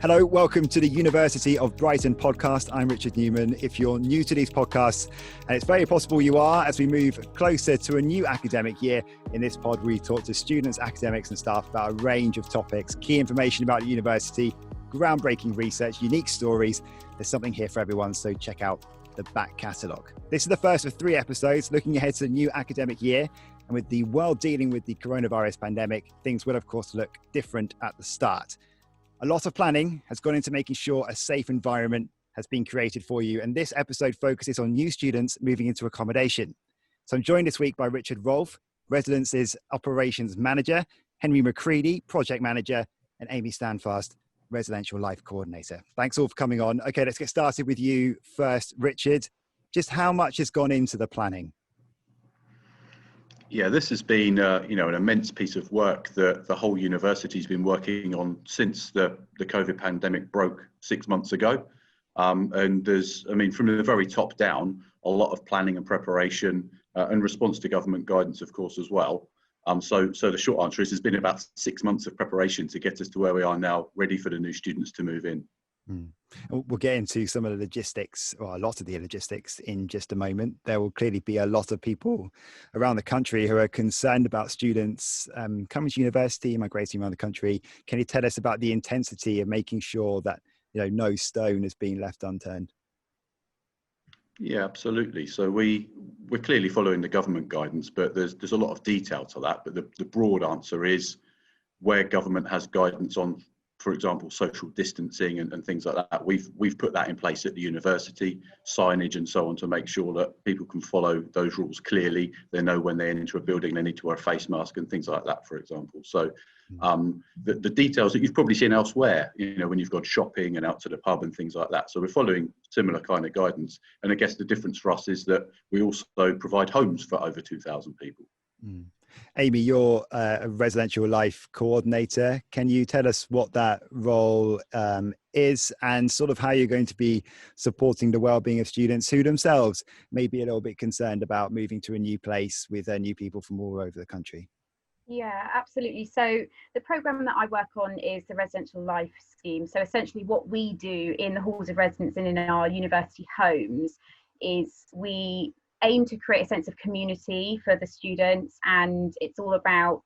Hello, welcome to the University of Brighton podcast. I'm Richard Newman. If you're new to these podcasts, and it's very possible you are, as we move closer to a new academic year, in this pod we talk to students, academics and staff about a range of topics, key information about the university, groundbreaking research, unique stories. There's something here for everyone, so check out the back catalogue. This is the first of 3 episodes looking ahead to the new academic year. And with the world dealing with the coronavirus pandemic, things will of course look different at the start. A lot of planning has gone into making sure a safe environment has been created for you. And this episode focuses on new students moving into accommodation. So I'm joined this week by Richard Rolfe, Residences Operations Manager, Henry Macreadie, Project Manager, and Amy Standfast, Residential Life Coordinator. Thanks all for coming on. Okay, let's get started with you first, Richard. Just how much has gone into the planning? Yeah, this has been, an immense piece of work that the whole university's been working on since the COVID pandemic broke 6 months ago. And there's, from the very top down, a lot of planning and preparation and response to government guidance, of course, as well. So the short answer is, it's been about 6 months of preparation to get us to where we are now, ready for the new students to move in. We'll get into some of the logistics, or a lot of the logistics, in just a moment. There will clearly be a lot of people around the country who are concerned about students coming to university, migrating around the country. Can you tell us about the intensity of making sure that no stone has been left unturned? Yeah, absolutely. So we're clearly following the government guidance, but there's a lot of detail to that. But the broad answer is, where government has guidance on, for example, social distancing and things like that, we've put that in place at the university, signage and so on, to make sure that people can follow those rules clearly. They know when they enter a building they need to wear a face mask and things like that, for example. So the details that you've probably seen elsewhere, when you've gone shopping and out to the pub and things like that. So we're following similar kind of guidance. And I guess the difference for us is that we also provide homes for over 2,000 people. Amy, you're a residential life coordinator. Can you tell us what that role is, and sort of how you're going to be supporting the well-being of students who themselves may be a little bit concerned about moving to a new place with new people from all over the country? Yeah, absolutely. So the programme that I work on is the Residential Life Scheme. So essentially what we do in the halls of residence and in our university homes is we aim to create a sense of community for the students, and it's all about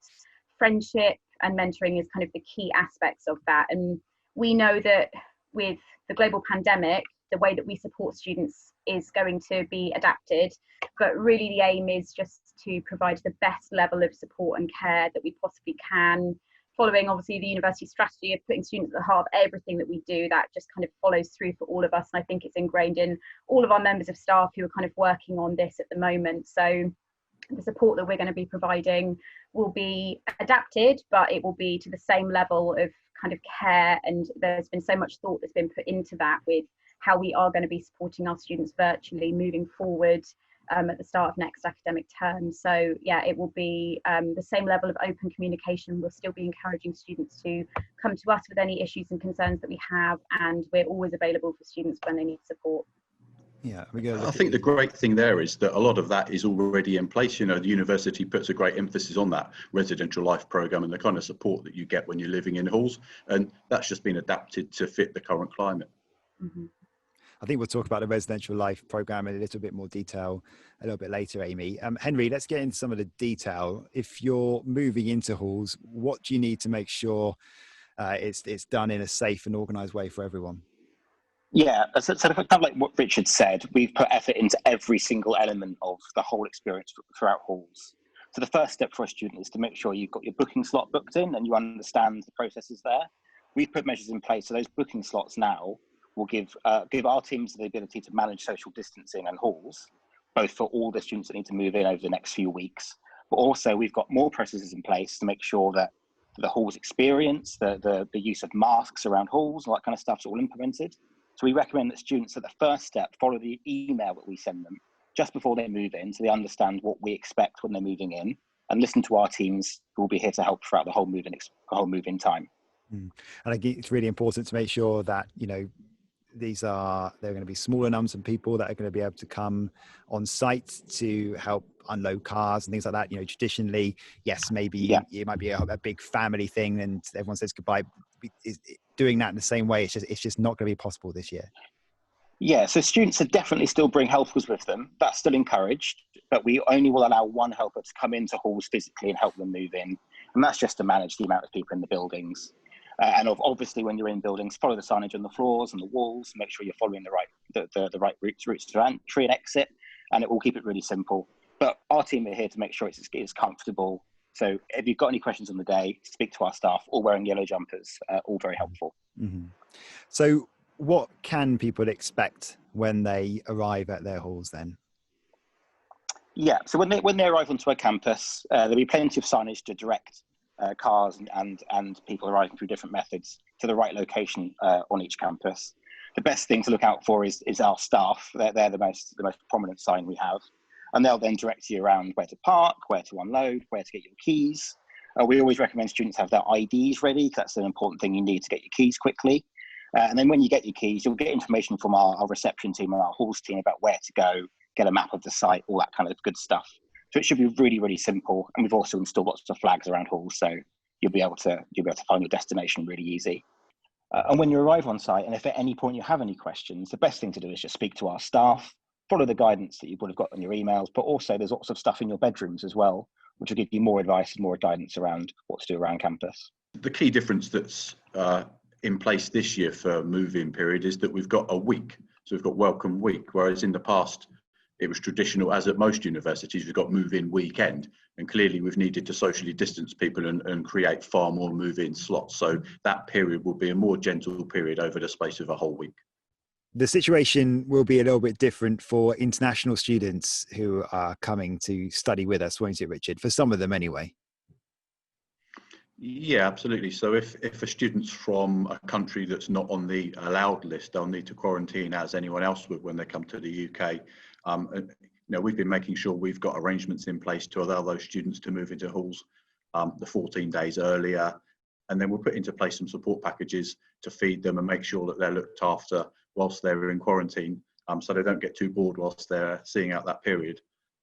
friendship, and mentoring is kind of the key aspects of that. And we know that with the global pandemic, the way that we support students is going to be adapted, but really the aim is just to provide the best level of support and care that we possibly can, following obviously the university strategy of putting students at the heart of everything that we do. That just kind of follows through for all of us, and I think it's ingrained in all of our members of staff who are kind of working on this at the moment. So the support that we're going to be providing will be adapted, but it will be to the same level of kind of care, and there's been so much thought that's been put into that with how we are going to be supporting our students virtually moving forward at the start of next academic term. So yeah, it will be the same level of open communication. We'll still be encouraging students to come to us with any issues and concerns that we have, and we're always available for students when they need support. Yeah, I think the great thing there is that a lot of that is already in place. The university puts a great emphasis on that residential life programme and the kind of support that you get when you're living in halls, and that's just been adapted to fit the current climate. Mm-hmm. I think we'll talk about the residential life programme in a little bit more detail a little bit later, Amy. Henry, let's get into some of the detail. If you're moving into halls, what do you need to make sure it's done in a safe and organised way for everyone? Yeah, so kind of like what Richard said, we've put effort into every single element of the whole experience throughout halls. So the first step for a student is to make sure you've got your booking slot booked in and you understand the processes there. We've put measures in place, so those booking slots now will give our teams the ability to manage social distancing and halls, both for all the students that need to move in over the next few weeks. But also we've got more processes in place to make sure that the halls experience, the use of masks around halls, all that kind of stuff is all implemented. So we recommend that students at the first step follow the email that we send them just before they move in, so they understand what we expect when they're moving in, and listen to our teams who will be here to help throughout the whole move-in time. And I think it's really important to make sure that they're going to be smaller numbers of people that are going to be able to come on site to help unload cars and things like that. You know, traditionally, yes, maybe it might be a big family thing and everyone says goodbye. Doing that in the same way, it's just not going to be possible this year. Yeah, so students are definitely still bring helpers with them. That's still encouraged, but we only will allow one helper to come into halls physically and help them move in. And that's just to manage the amount of people in the buildings. And obviously, when you're in buildings, follow the signage on the floors and the walls. Make sure you're following the right routes to entry and exit, and it will keep it really simple. But our team are here to make sure it's comfortable. So if you've got any questions on the day, speak to our staff. All wearing yellow jumpers, all very helpful. Mm-hmm. So what can people expect when they arrive at their halls then? Yeah, so when they arrive onto a campus, there'll be plenty of signage to direct cars and people arriving through different methods to the right location on each campus. The best thing to look out for is our staff. They're the most prominent sign we have, and they'll then direct you around where to park, where to unload, where to get your keys. We always recommend students have their IDs ready, because that's an important thing you need to get your keys quickly. And then when you get your keys, you'll get information from our reception team and our halls team about where to go, get a map of the site, all that kind of good stuff. So it should be really, really simple. And we've also installed lots of flags around halls, so you'll be able to find your destination really easy. And when you arrive on site, and if at any point you have any questions, the best thing to do is just speak to our staff, follow the guidance that you would have got on your emails, but also there's lots of stuff in your bedrooms as well, which will give you more advice and more guidance around what to do around campus. The key difference that's in place this year for move-in period is that we've got a week. So we've got welcome week, whereas in the past, it was traditional, as at most universities, we've got move-in weekend. And clearly we've needed to socially distance people and create far more move-in slots. So that period will be a more gentle period over the space of a whole week. The situation will be a little bit different for international students who are coming to study with us, won't it, Richard? For some of them anyway. Yeah, absolutely. So if a student's from a country that's not on the allowed list, they'll need to quarantine as anyone else would when they come to the UK. We've been making sure we've got arrangements in place to allow those students to move into halls the 14 days earlier. And then we'll put into place some support packages to feed them and make sure that they're looked after whilst they're in quarantine, so they don't get too bored whilst they're seeing out that period.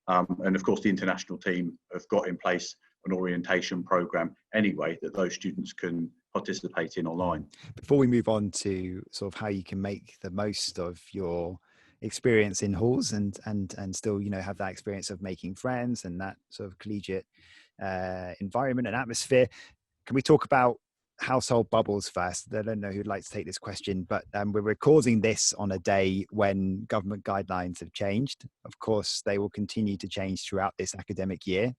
And of course, the international team have got in place an orientation program anyway that those students can participate in online. Before we move on to sort of how you can make the most of your experience in halls and still, have that experience of making friends and that sort of collegiate environment and atmosphere, can we talk about household bubbles first? I don't know who'd like to take this question, but we're recording this on a day when government guidelines have changed. Of course, they will continue to change throughout this academic year,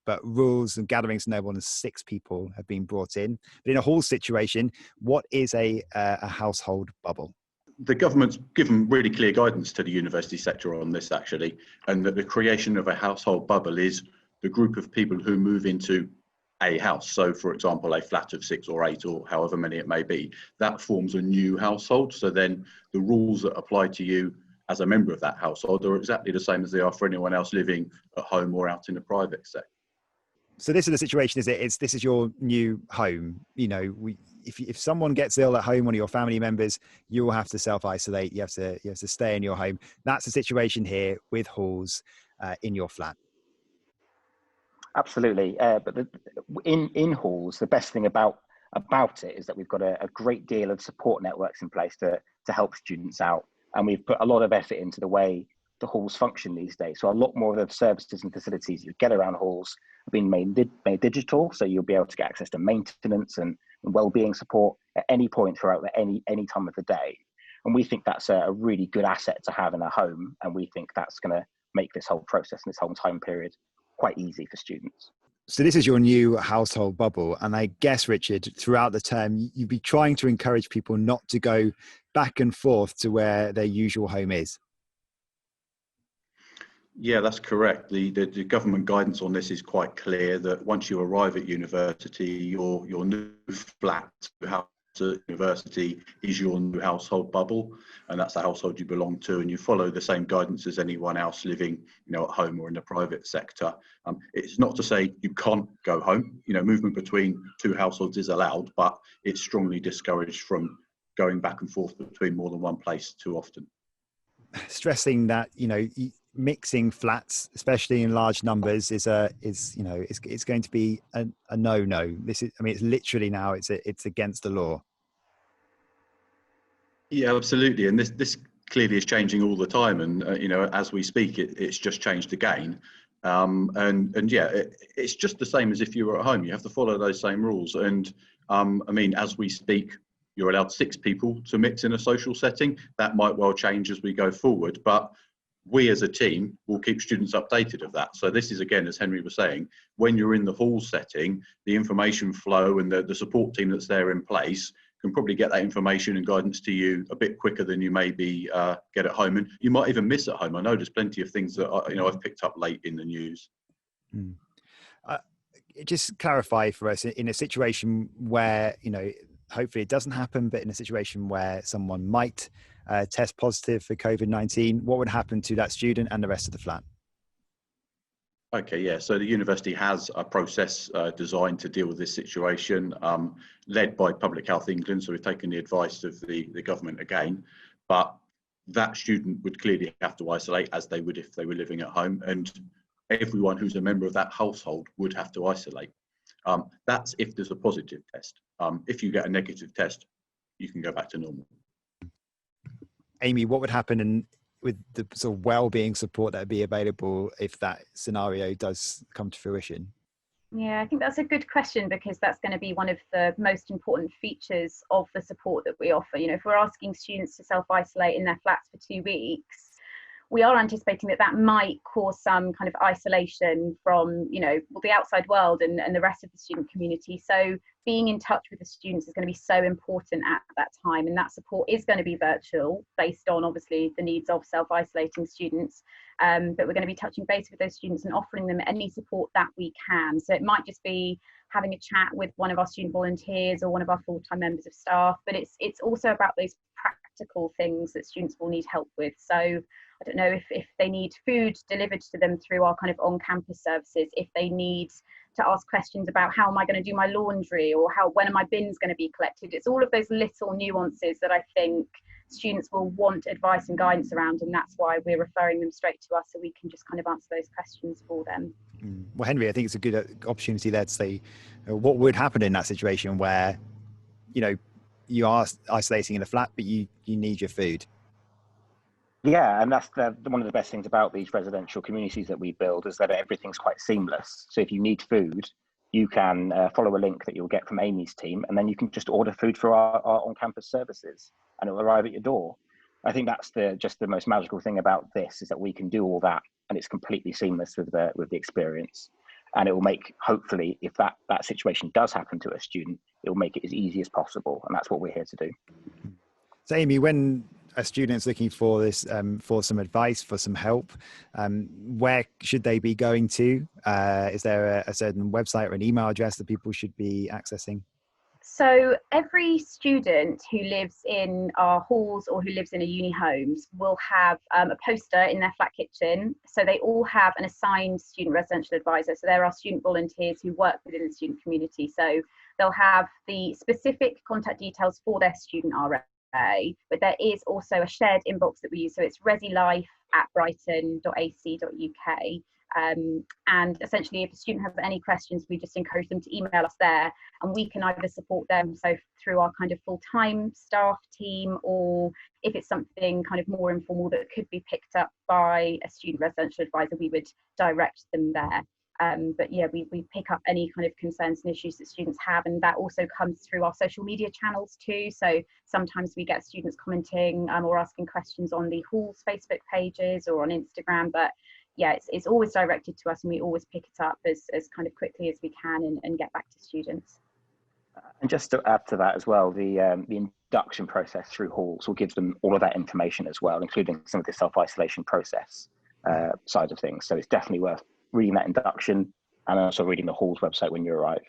but rules and gatherings no more than 6 people have been brought in. But in a hall situation, what is a household bubble? The government's given really clear guidance to the university sector on this, actually, and that the creation of a household bubble is the group of people who move into a house. So, for example, a flat of 6 or 8 or however many it may be, that forms a new household. So then the rules that apply to you as a member of that household are exactly the same as they are for anyone else living at home or out in the private sector. So this is the situation, is it? This is your new home. If someone gets ill at home, one of your family members, you will have to self-isolate. You have to stay in your home. That's the situation here with halls in your flat. Absolutely, but in halls, the best thing about it is that we've got a great deal of support networks in place to help students out, and we've put a lot of effort into the way the halls function these days. So a lot more of the services and facilities you get around halls have been made digital, so you'll be able to get access to maintenance and well-being support at any point throughout any time of the day. And we think that's a really good asset to have in a home, and we think that's going to make this whole process and this whole time period quite easy for students. So this is your new household bubble. And I guess, Richard, throughout the term, you'd be trying to encourage people not to go back and forth to where their usual home is. Yeah, that's correct. The government guidance on this is quite clear that once you arrive at university, your new flat house at university is your new household bubble, and that's the household you belong to, and you follow the same guidance as anyone else living, at home or in the private sector. It's not to say you can't go home. Movement between 2 households is allowed, but it's strongly discouraged from going back and forth between more than one place too often. Stressing that, mixing flats, especially in large numbers, it's going to be a no. It's literally now it's against the law. Yeah, absolutely. And this clearly is changing all the time. And, as we speak, it's just changed again. It's just the same as if you were at home. You have to follow those same rules. And as we speak, you're allowed 6 people to mix in a social setting. That might well change as we go forward. But we as a team will keep students updated of that. So this is, again, as Henry was saying, when you're in the hall setting, the information flow and the support team that's there in place can probably get that information and guidance to you a bit quicker than you maybe get at home. And you might even miss at home. I know there's plenty of things that I've picked up late in the news. Just clarify for us, in a situation where, hopefully it doesn't happen, but in a situation where someone might test positive for COVID-19, what would happen to that student and the rest of the flat? Okay, yeah. So the university has a process designed to deal with this situation, led by Public Health England. So we've taken the advice of the government again, but that student would clearly have to isolate as they would if they were living at home, and everyone who's a member of that household would have to isolate. That's if there's a positive test. If you get a negative test, you can go back to normal. Amy, what would happen with the sort of well-being support that would be available if that scenario does come to fruition? Yeah, I think that's a good question, because that's going to be one of the most important features of the support that we offer. If we're asking students to self-isolate in their flats for 2 weeks, we are anticipating that might cause some kind of isolation from, the outside world and the rest of the student community. So being in touch with the students is going to be so important at that time, and that support is going to be virtual based on obviously the needs of self-isolating students. But we're going to be touching base with those students and offering them any support that we can. So it might just be having a chat with one of our student volunteers or one of our full-time members of staff, but it's also about those practical things that students will need help with. So I don't know if they need food delivered to them through our kind of on-campus services, if they need to ask questions about how am I going to do my laundry, or when are my bins going to be collected. It's all of those little nuances that I think students will want advice and guidance around, and that's why we're referring them straight to us so we can just kind of answer those questions for them. Well, Henry, I think it's a good opportunity there to say what would happen in that situation where, you are isolating in a flat, but you need your food. Yeah, and that's one of the best things about these residential communities that we build, is that everything's quite seamless. So if you need food, you can follow a link that you'll get from Amy's team, and then you can just order food for our on-campus services, and it will arrive at your door. I think that's just the most magical thing about this, is that we can do all that, and it's completely seamless with the experience. And it will make, hopefully, if that situation does happen to a student, it will make it as easy as possible, and that's what we're here to do. So Amy, when a student's looking for this, for some advice, for some help, where should they be going to? Is there a certain website or an email address that people should be accessing? So every student who lives in our halls or who lives in a uni homes will have a poster in their flat kitchen. So they all have an assigned student residential advisor. So there are student volunteers who work within the student community. So they'll have the specific contact details for their student RA, but there is also a shared inbox that we use. So it's resilife@brighton.ac.uk. And essentially, if a student has any questions, we just encourage them to email us there, and we can either support them through our kind of full-time staff team, or if it's something kind of more informal that could be picked up by a student residential advisor, we would direct them there. But yeah, we pick up any kind of concerns and issues that students have, and that also comes through our social media channels too. So sometimes we get students commenting or asking questions on the hall's Facebook pages or on Instagram, but yeah, it's always directed to us, and we always pick it up as kind of quickly as we can and get back to students. And just to add to that as well, the induction process through halls will give them all of that information as well, including some of the self-isolation process side of things. So it's definitely worth reading that induction, and also reading the hall's website when you arrive.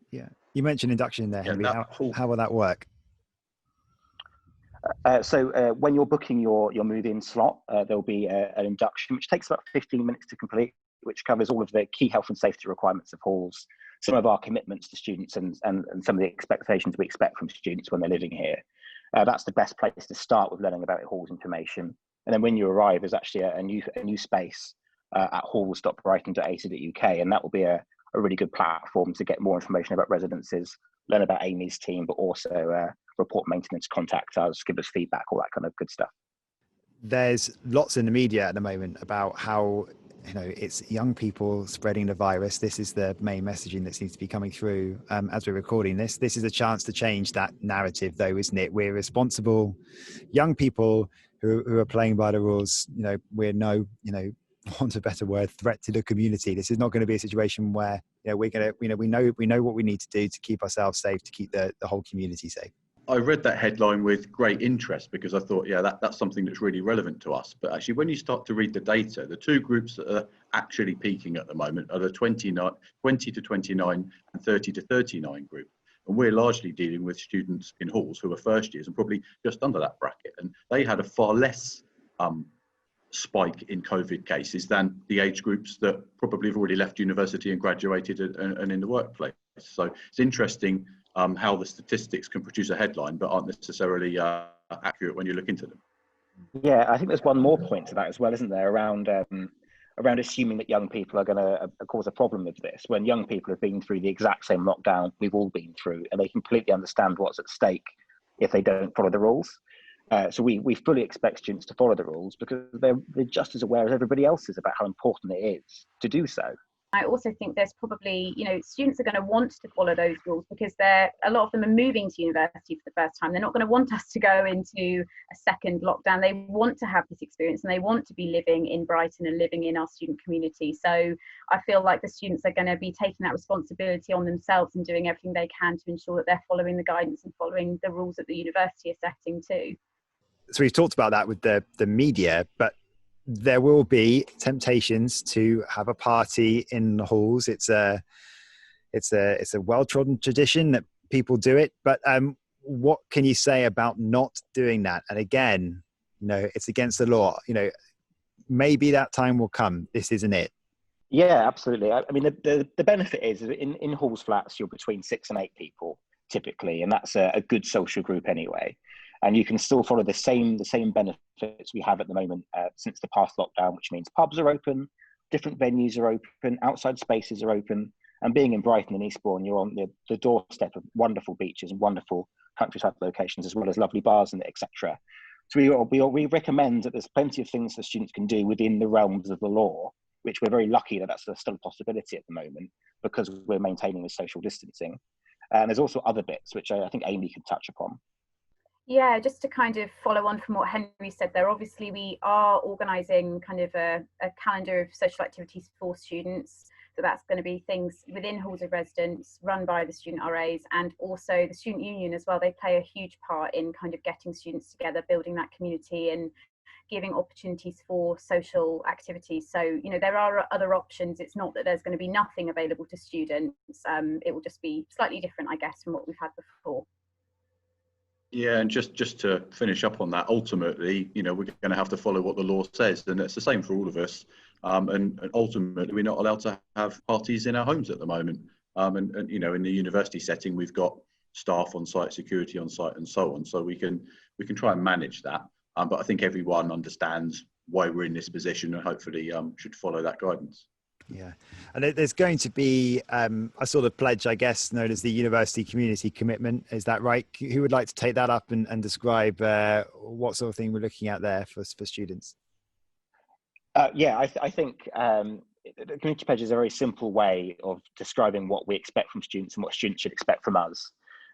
Yeah, you mentioned induction there, Henry. Yeah, how will that work? So when you're booking your move-in slot, there'll be an induction, which takes about 15 minutes to complete, which covers all of the key health and safety requirements of halls, some of our commitments to students, and some of the expectations we expect from students when they're living here. That's the best place to start with learning about halls information. And then when you arrive, there's actually a new space at halls.brighton.ac.uk, and that will be a really good platform to get more information about residences, learn about Amy's team, but also report maintenance, contact us, give us feedback, all that kind of good stuff. There's lots in the media at the moment about how, it's young people spreading the virus. This is the main messaging that seems to be coming through as we're recording this. This is a chance to change that narrative, though, isn't it? We're responsible young people who are playing by the rules. We're want a better word, threat to the community. This is not going to be a situation where we're going to, we know what we need to do to keep ourselves safe, to keep the whole community safe. I read that headline with great interest because I thought, that's something that's really relevant to us. But actually, when you start to read the data, the two groups that are actually peaking at the moment are the 20 to 29 and 30 to 39 group. And we're largely dealing with students in halls who are first years and probably just under that bracket. And they had a far less spike in COVID cases than the age groups that probably have already left university and graduated and in the workplace. So it's interesting how the statistics can produce a headline but aren't necessarily accurate when you look into them. Yeah, I think there's one more point to that as well, isn't there, around assuming that young people are going to cause a problem with this, when young people have been through the exact same lockdown we've all been through, and they completely understand what's at stake if they don't follow the rules. So we fully expect students to follow the rules because they're just as aware as everybody else is about how important it is to do so. I also think there's probably, students are going to want to follow those rules because a lot of them are moving to university for the first time. They're not going to want us to go into a second lockdown. They want to have this experience and they want to be living in Brighton and living in our student community. So I feel like the students are going to be taking that responsibility on themselves and doing everything they can to ensure that they're following the guidance and following the rules that the university are setting too. So we've talked about that with the media, but there will be temptations to have a party in the halls. It's a well-trodden tradition that people do it, but what can you say about not doing that? And again, it's against the law. Maybe that time will come. This isn't it. Yeah, absolutely. I mean, the benefit is in halls flats, you're between 6 and 8 people typically, and that's a good social group anyway. And you can still follow the same benefits we have at the moment since the past lockdown, which means pubs are open, different venues are open, outside spaces are open. And being in Brighton and Eastbourne, you're on the doorstep of wonderful beaches and wonderful countryside locations, as well as lovely bars and etc. So we recommend that there's plenty of things that students can do within the realms of the law, which we're very lucky that that's still a possibility at the moment because we're maintaining the social distancing. And there's also other bits, which I think Amy can touch upon. Yeah, just to kind of follow on from what Henry said there, obviously we are organising kind of a calendar of social activities for students. So that's going to be things within halls of residence run by the student RAs and also the student union as well. They play a huge part in kind of getting students together, building that community and giving opportunities for social activities. So, there are other options. It's not that there's going to be nothing available to students. It will just be slightly different, I guess, from what we've had before. Yeah, and just to finish up on that, ultimately, we're going to have to follow what the law says, and it's the same for all of us. And ultimately, we're not allowed to have parties in our homes at the moment. And in the university setting, we've got staff on site, security on site, and so on. So we can try and manage that. But I think everyone understands why we're in this position, and hopefully should follow that guidance. Yeah, and there's going to be a sort of pledge, I guess, known as the University Community Commitment. Is that right? Who would like to take that up and describe what sort of thing we're looking at there for students? I think the community pledge is a very simple way of describing what we expect from students and what students should expect from us.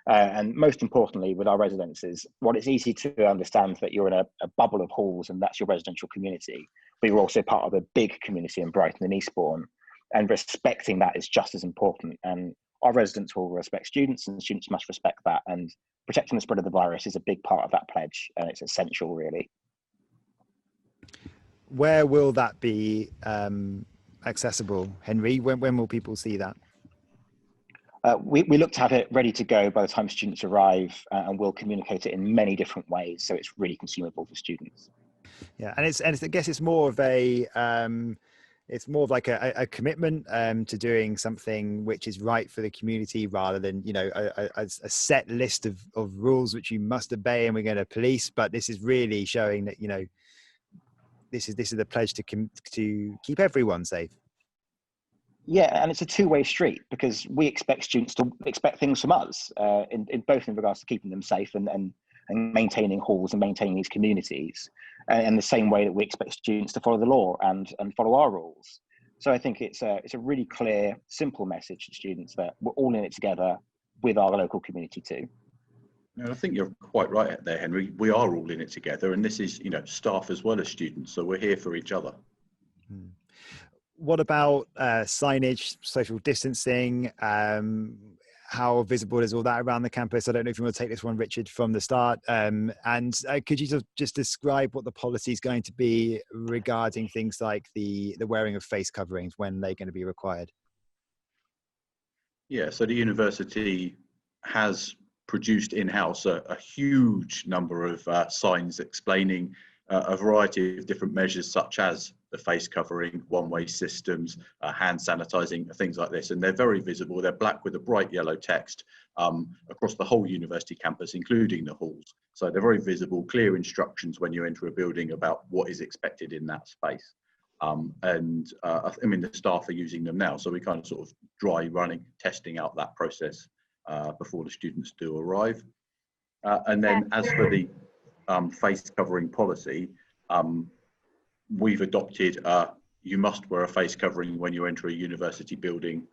And most importantly, with our residences, well, it's easy to understand that you're in a bubble of halls and that's your residential community, but you're also part of a big community in Brighton and Eastbourne, and respecting that is just as important. And our residents will respect students and students must respect that, and protecting the spread of the virus is a big part of that pledge, and it's essential, really. Where will that be accessible, Henry? When will people see that? We look to have it ready to go by the time students arrive, and we'll communicate it in many different ways, so it's really consumable for students. Yeah, and I guess it's more of a It's more of like a commitment to doing something which is right for the community, rather than, you know, a set list of rules which you must obey and we're going to police. But this is really showing that, you know, this is the pledge to keep everyone safe. Yeah, and it's a two-way street, because we expect students to expect things from us, in both in regards to keeping them safe and maintaining halls and maintaining these communities, in the same way that we expect students to follow the law and follow our rules. So I think it's a really clear, simple message to students that we're all in it together with our local community too. And I think you're quite right there, Henry. We are all in it together, and this is, you know, staff as well as students, so we're here for each other. What about signage, social distancing? How visible is all that around the campus? I don't know if you want to take this one, Richard, from the start. And could you just describe what the policy is going to be regarding things like the wearing of face coverings, when they're going to be required? Yeah, so the university has produced in-house a huge number of signs explaining a variety of different measures, such as the face covering, one-way systems, hand sanitizing, things like this. And they're very visible. They're black with a bright yellow text across the whole university campus, including the halls. So they're very visible, clear instructions when you enter a building about what is expected in that space. I mean, the staff are using them now, so we kind of sort of dry running, testing out that process before the students do arrive. And then as for the face covering policy, we've adopted you must wear a face covering when you enter a university building.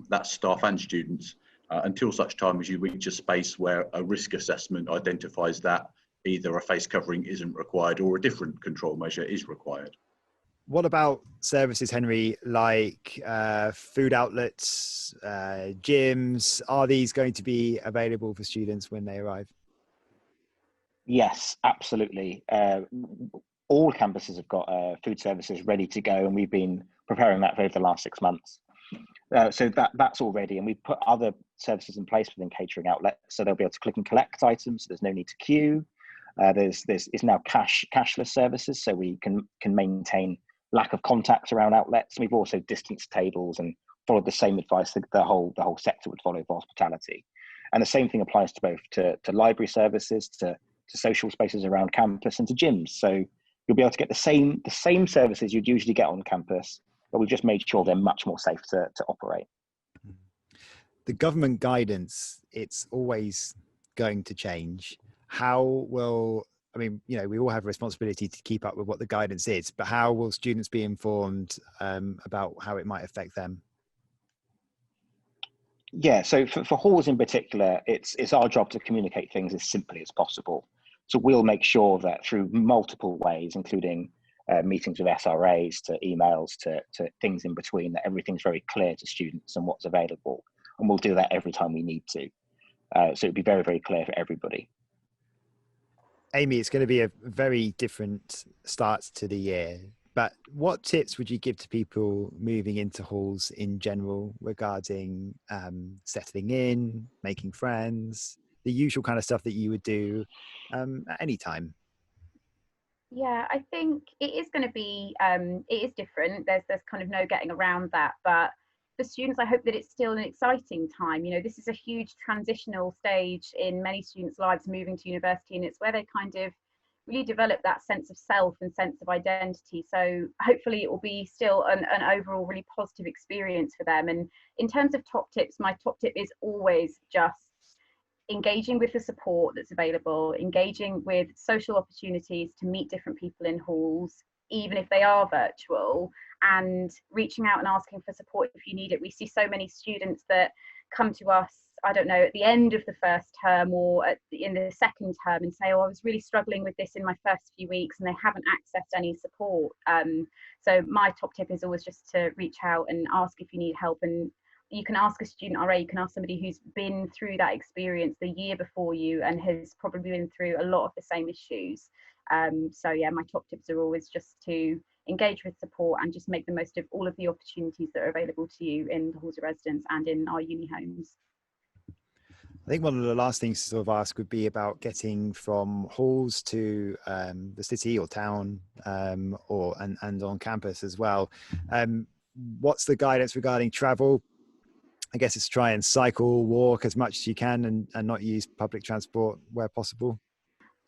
That's staff and students, until such time as you reach a space where a risk assessment identifies that either a face covering isn't required or a different control measure is required. What about services, Henry, like food outlets, gyms? Are these going to be available for students when they arrive? Yes, absolutely. All campuses have got food services ready to go, and we've been preparing that for over the last 6 months. So that's all ready, and we've put other services in place within catering outlets, so they'll be able to click and collect items. So there's no need to queue. There's now cashless services, so we can maintain lack of contact around outlets. We've also distanced tables and followed the same advice that the whole sector would follow for hospitality. And the same thing applies to both to library services, to social spaces around campus, and to gyms. So you'll be able to get the same services you'd usually get on campus, but we've just made sure they're much more safe to operate. The government guidance, it's always going to change. How will, I mean, you know, we all have a responsibility to keep up with what the guidance is, but how will students be informed about how it might affect them? Yeah, so for halls in particular, it's our job to communicate things as simply as possible. So we'll make sure that through multiple ways, including meetings with SRAs, to emails, to things in between, that everything's very clear to students and what's available. And we'll do that every time we need to. So it'll be very, very clear for everybody. Amy, it's going to be a very different start to the year, but what tips would you give to people moving into halls in general regarding settling in, making friends, the usual kind of stuff that you would do at any time? Yeah, I think it is going to be, it is different. There's kind of no getting around that. But for students, I hope that it's still an exciting time. You know, this is a huge transitional stage in many students' lives moving to university, and it's where they kind of really develop that sense of self and sense of identity. So hopefully it will be still an overall really positive experience for them. And in terms of top tips, my top tip is always just engaging with the support that's available, engaging with social opportunities to meet different people in halls, even if they are virtual, and reaching out and asking for support if you need it. We see so many students that come to us, I don't know, at the end of the first term or in the second term and say, oh, I was really struggling with this in my first few weeks, and they haven't accessed any support. So my top tip is always just to reach out and ask if you need help. And you can ask a student RA, you can ask somebody who's been through that experience the year before you and has probably been through a lot of the same issues. So yeah, my top tips are always just to engage with support and just make the most of all of the opportunities that are available to you in the halls of residence and in our uni homes. I think one of the last things to sort of ask would be about getting from halls to the city or town, and on campus as well. What's the guidance regarding travel? I guess it's try and cycle, walk as much as you can, and not use public transport where possible.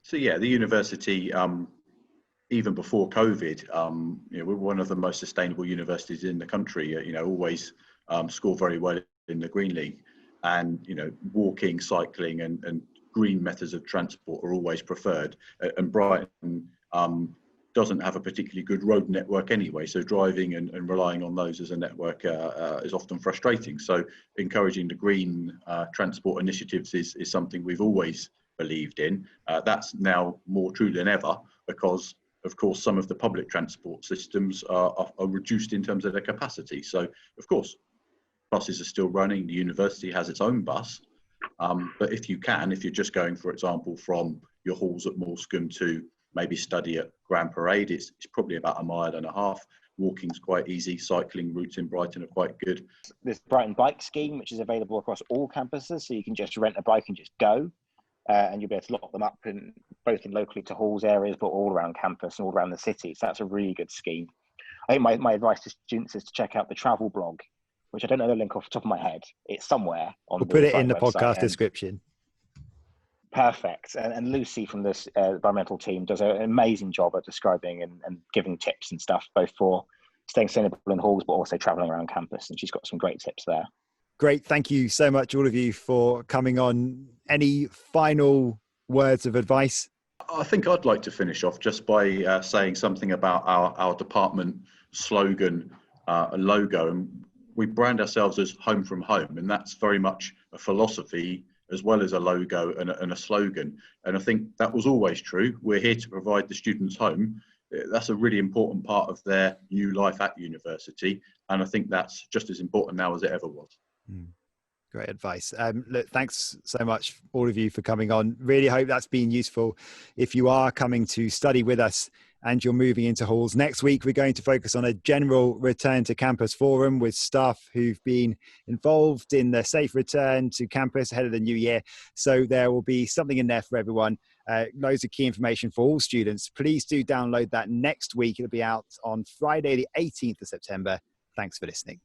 So yeah, the university, even before COVID, we're one of the most sustainable universities in the country. Always score very well in the Green League, and walking, cycling, and green methods of transport are always preferred. And Brighton doesn't have a particularly good road network anyway, so driving and relying on those as a network is often frustrating. So encouraging the green transport initiatives is something we've always believed in. That's now more true than ever because, of course, some of the public transport systems are reduced in terms of their capacity. So, of course, buses are still running. The university has its own bus. But if you're just going, for example, from your halls at Moulscombe to maybe study at Grand Parade, it's probably about 1.5 miles. Walking's quite easy. Cycling routes in Brighton are quite good. There's Brighton Bike Scheme, which is available across all campuses, so you can just rent a bike and just go, and you'll be able to lock them up both in locally to halls areas, but all around campus and all around the city. So that's a really good scheme. I think my advice to students is to check out the travel blog, which I don't know the link off the top of my head. It's somewhere on We'll put it in the website, podcast description. Perfect. And Lucy from this environmental team does an amazing job at describing and giving tips and stuff, both for staying sustainable in halls, but also traveling around campus. And she's got some great tips there. Great. Thank you so much, all of you, for coming on. Any final words of advice? I think I'd like to finish off just by saying something about our department slogan and logo. And we brand ourselves as Home from Home, and that's very much a philosophy as well as a logo and a slogan. And I think that was always true. We're here to provide the students home. That's a really important part of their new life at university. And I think that's just as important now as it ever was. Great advice. Look, thanks so much, all of you, for coming on. Really hope that's been useful. If you are coming to study with us and you're moving into halls, next week we're going to focus on a general return to campus forum with staff who've been involved in the safe return to campus ahead of the new year. So there will be something in there for everyone. Loads of key information for all students. Please do download that next week. It'll be out on Friday, the 18th of September. Thanks for listening.